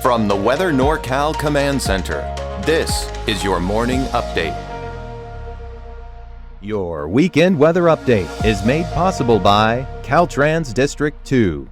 From the Weather NorCal Command Center, this is your morning update. Your weekend weather update is made possible by Caltrans District 2.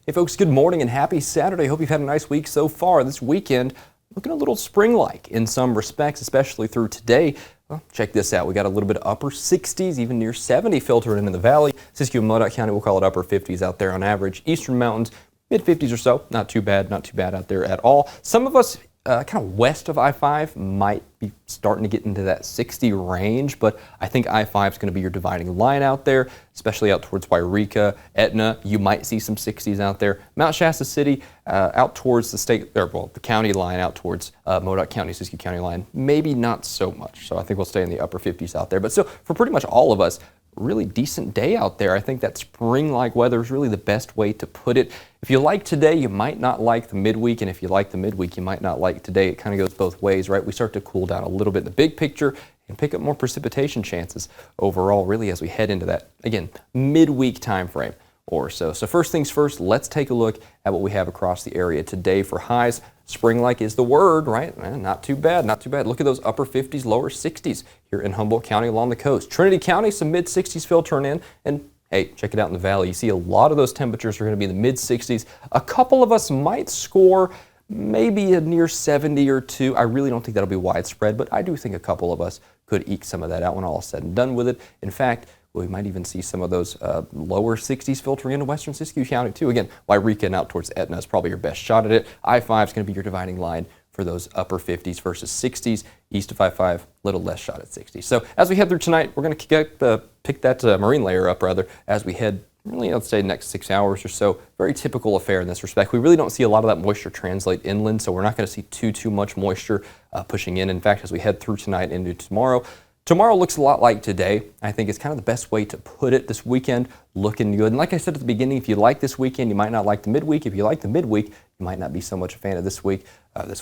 Hey folks, good morning and happy Saturday. Hope you've had a nice week so far. This weekend looking a little spring-like in some respects, especially through today. Well, check this out. We got a little bit of upper 60s, even near 70 filtering into the valley. Siskiyou and Modoc County, we'll call it upper 50s out there on average. Eastern Mountains, mid 50s or so. Not too bad out there at all. Some of us kind of west of I-5 might be starting to get into that 60 range, but I think I-5 is going to be your dividing line out there, especially out towards Wairika, Etna. You might see some 60s out there. Mount Shasta City, out towards the county line, out towards Modoc County, Siskiyou County line, maybe not so much. So I think we'll stay in the upper 50s out there. But so for pretty much all of us, really decent day out there. I think that spring-like weather is really the best way to put it. If you like today, you might not like the midweek, and if you like the midweek, you might not like today. It kind of goes both ways, right? We start to cool down a little bit in the big picture and pick up more precipitation chances overall, really, as we head into that, again, midweek time frame or so. So first things first, let's take a look at what we have across the area today for highs. Spring-like is the word, right? Not too bad, not too bad. Look at those upper 50s, lower 60s here in Humboldt County along the coast. Trinity County, some mid-60s filtering in, and hey, check it out in the valley. You see a lot of those temperatures are going to be in the mid-60s. A couple of us might score maybe a near 70 or 2. I really don't think that'll be widespread, but I do think a couple of us could eke some of that out when all is said and done with it. In fact, we might even see some of those lower 60s filtering into western Siskiyou County too. Again, Wairika and out towards Etna is probably your best shot at it. I-5 is going to be your dividing line for those upper 50s versus 60s. East of I-5, a little less shot at 60. So as we head through tonight, we're going to pick that marine layer up as we head really, let's say, next 6 hours or so. Very typical affair in this respect. We really don't see a lot of that moisture translate inland, so we're not going to see too much moisture pushing in. In fact, as we head through tonight into tomorrow, tomorrow looks a lot like today. I think it's kind of the best way to put it. This weekend looking good. And like I said at the beginning, if you like this weekend, you might not like the midweek. If you like the midweek, you might not be so much a fan of this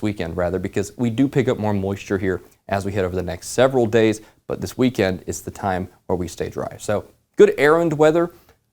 weekend, because we do pick up more moisture here as we head over the next several days. But this weekend is the time where we stay dry. So good errand weather,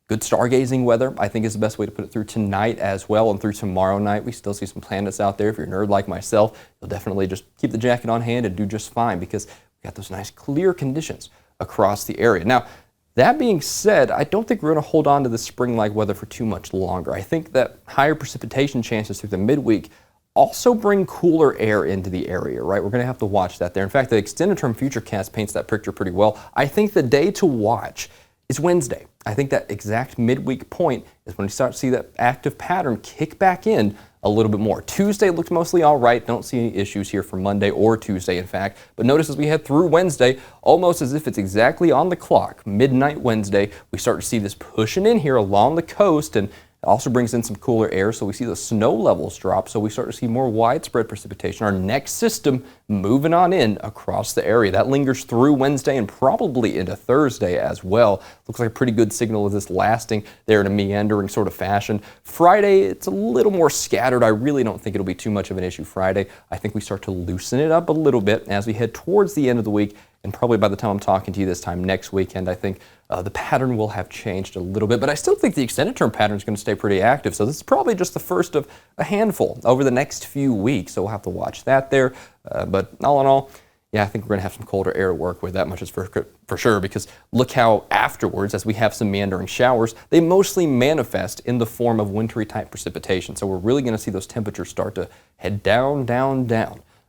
good stargazing weather, I think is the best way to put it through tonight as well. And through tomorrow night, we still see some planets out there. If you're a nerd like myself, you'll definitely just keep the jacket on hand and do just fine because got those nice clear conditions across the area. Now, that being said, I don't think we're going to hold on to the spring-like weather for too much longer. I think that higher precipitation chances through the midweek also bring cooler air into the area, right? We're going to have to watch that there. In fact, the extended term futurecast paints that picture pretty well. I think the day to watch is Wednesday. I think that exact midweek point is when you start to see that active pattern kick back in a little bit more. Tuesday looked mostly all right. Don't see any issues here for Monday or Tuesday, in fact. But notice as we head through Wednesday, almost as if it's exactly on the clock, midnight Wednesday, we start to see this pushing in here along the coast, and it also brings in some cooler air, so we see the snow levels drop, so we start to see more widespread precipitation. Our next system moving on in across the area. That lingers through Wednesday and probably into Thursday as well. Looks like a pretty good signal of this lasting there in a meandering sort of fashion. Friday, it's a little more scattered. I really don't think it'll be too much of an issue Friday. I think we start to loosen it up a little bit as we head towards the end of the week. And probably by the time I'm talking to you this time next weekend, I think the pattern will have changed a little bit. But I still think the extended term pattern is going to stay pretty active. So this is probably just the first of a handful over the next few weeks. So we'll have to watch that there. But all in all, yeah, I think we're going to have some colder air to work with. That much is for sure. Because look how afterwards, as we have some meandering showers, they mostly manifest in the form of wintry type precipitation. So we're really going to see those temperatures start to head down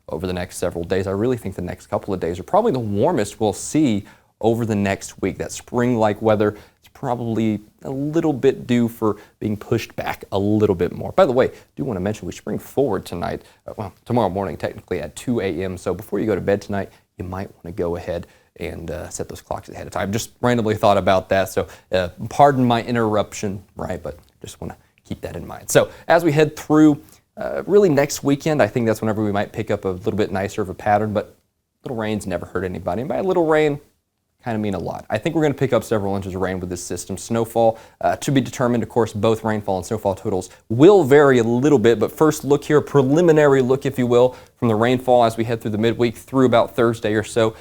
over the next several days. I really think the next couple of days are probably the warmest we'll see over the next week. That spring-like weather is probably a little bit due for being pushed back a little bit more. By the way, I do want to mention we spring forward tonight, tomorrow morning technically at 2 a.m. So before you go to bed tonight, you might want to go ahead and set those clocks ahead of time. Just randomly thought about that, so pardon my interruption, right? But just want to keep that in mind. So as we head through really next weekend, I think that's whenever we might pick up a little bit nicer of a pattern, but little rain's never hurt anybody. And by a little rain, kind of mean a lot. I think we're going to pick up several inches of rain with this system. Snowfall to be determined. Of course, both rainfall and snowfall totals will vary a little bit, but first look here, preliminary look, if you will, from the rainfall as we head through the midweek through about Thursday or so.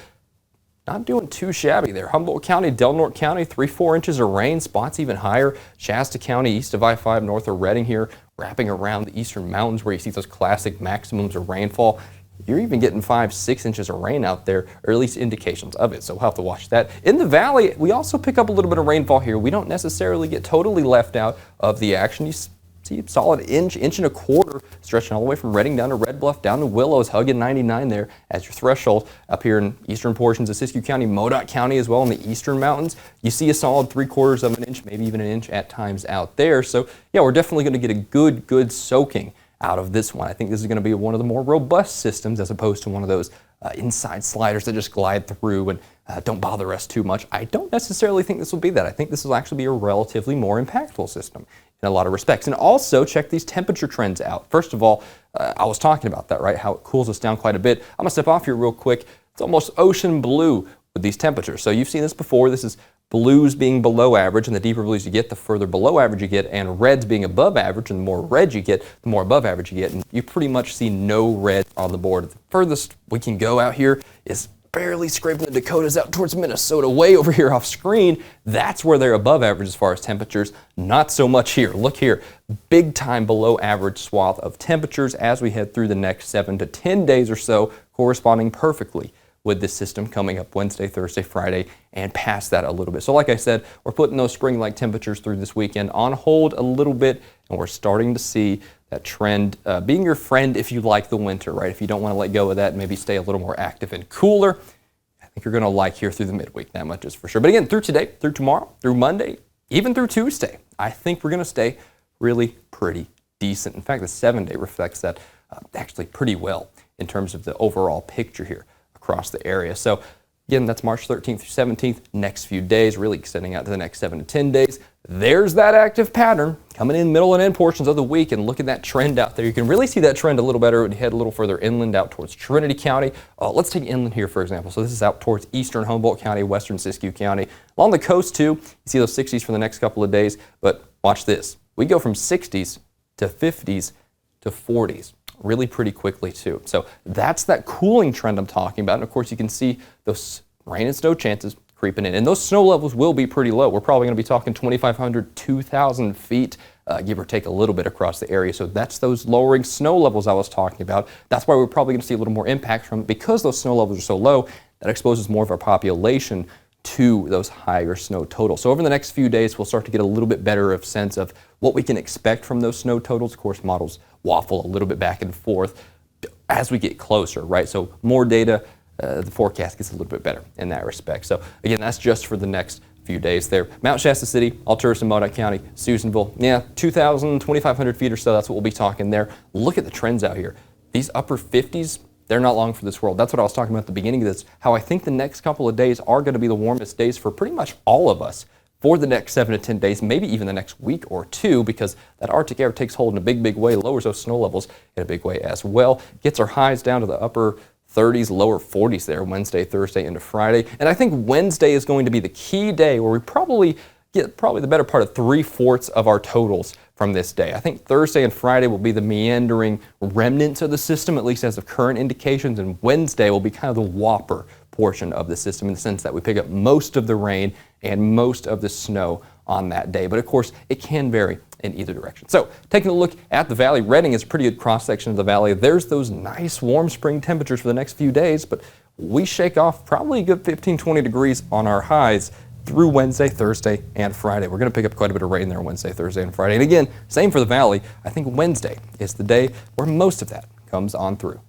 not doing too shabby there. Humboldt County, Del Norte County, 3-4 inches of rain, spots even higher. Shasta County, east of I-5, north of Redding here, wrapping around the eastern mountains where you see those classic maximums of rainfall. You're even getting 5-6 inches of rain out there, or at least indications of it, so we'll have to watch that. In the valley, we also pick up a little bit of rainfall here. We don't necessarily get totally left out of the action. You see a solid inch and a quarter, stretching all the way from Redding down to Red Bluff, down to Willows, hugging 99 there as your threshold. Up here in eastern portions of Siskiyou County, Modoc County as well in the eastern mountains, you see a solid 3/4 of an inch, maybe even an inch at times out there. So yeah, we're definitely going to get a good soaking out of this one. I think this is going to be one of the more robust systems as opposed to one of those inside sliders that just glide through and don't bother us too much. I don't necessarily think this will be that. I think this will actually be a relatively more impactful system in a lot of respects. And also check these temperature trends out. First of all, I was talking about that, right? How it cools us down quite a bit. I'm gonna step off here real quick. It's almost ocean blue with these temperatures. So you've seen this before. This is blues being below average, and the deeper blues you get, the further below average you get, and reds being above average, and the more red you get, the more above average you get. And you pretty much see no red on the board. The furthest we can go out here is barely scraping the Dakotas out towards Minnesota, way over here off screen. That's where they're above average as far as temperatures. Not so much here. Look here, big time below average swath of temperatures as we head through the next 7 to 10 days or so, corresponding perfectly with this system coming up Wednesday, Thursday, Friday, and past that a little bit. So like I said, we're putting those spring-like temperatures through this weekend on hold a little bit, and we're starting to see that trend being your friend if you like the winter, right? If you don't want to let go of that, maybe stay a little more active and cooler, I think you're going to like here through the midweek, that much is for sure. But again, through today, through tomorrow, through Monday, even through Tuesday, I think we're going to stay really pretty decent. In fact, the 7-day reflects that actually pretty well in terms of the overall picture here across the area. So again, that's March 13th through 17th, next few days, really extending out to the next 7 to 10 days. There's that active pattern coming in middle and end portions of the week, and look at that trend out there. You can really see that trend a little better when you head a little further inland out towards Trinity County. Let's take inland here, for example. So this is out towards eastern Humboldt County, western Siskiyou County. Along the coast too, you see those 60s for the next couple of days, but watch this. We go from 60s to 50s to 40s. Really pretty quickly too. So that's that cooling trend I'm talking about. And of course you can see those rain and snow chances creeping in. And those snow levels will be pretty low. We're probably going to be talking 2,500, 2,000 feet, give or take a little bit across the area. So that's those lowering snow levels I was talking about. That's why we're probably going to see a little more impact from it, because those snow levels are so low. That exposes more of our population to those higher snow totals. So over the next few days, we'll start to get a little bit better of sense of what we can expect from those snow totals. Of course, models waffle a little bit back and forth as we get closer, right? So more data, the forecast gets a little bit better in that respect. So again, that's just for the next few days there. Mount Shasta City, Alturas and Modoc County, Susanville, yeah, 2,000, 2,500 feet or so, that's what we'll be talking there. Look at the trends out here. These upper 50s, they're not long for this world. That's what I was talking about at the beginning of this, how I think the next couple of days are going to be the warmest days for pretty much all of us for the next 7 to 10 days, maybe even the next week or two, because that Arctic air takes hold in a big way, lowers those snow levels in a big way as well, gets our highs down to the upper 30s, lower 40s there Wednesday, Thursday, into Friday. And I think Wednesday is going to be the key day where we probably get the better part of 3/4 of our totals from this day. I think Thursday and Friday will be the meandering remnants of the system, at least as of current indications, and Wednesday will be kind of the whopper portion of the system in the sense that we pick up most of the rain and most of the snow on that day. But of course, it can vary in either direction. So taking a look at the valley, Redding is a pretty good cross-section of the valley. There's those nice warm spring temperatures for the next few days, but we shake off probably a good 15, 20 degrees on our highs through Wednesday, Thursday, and Friday. We're going to pick up quite a bit of rain there Wednesday, Thursday, and Friday. And again, same for the valley. I think Wednesday is the day where most of that comes on through.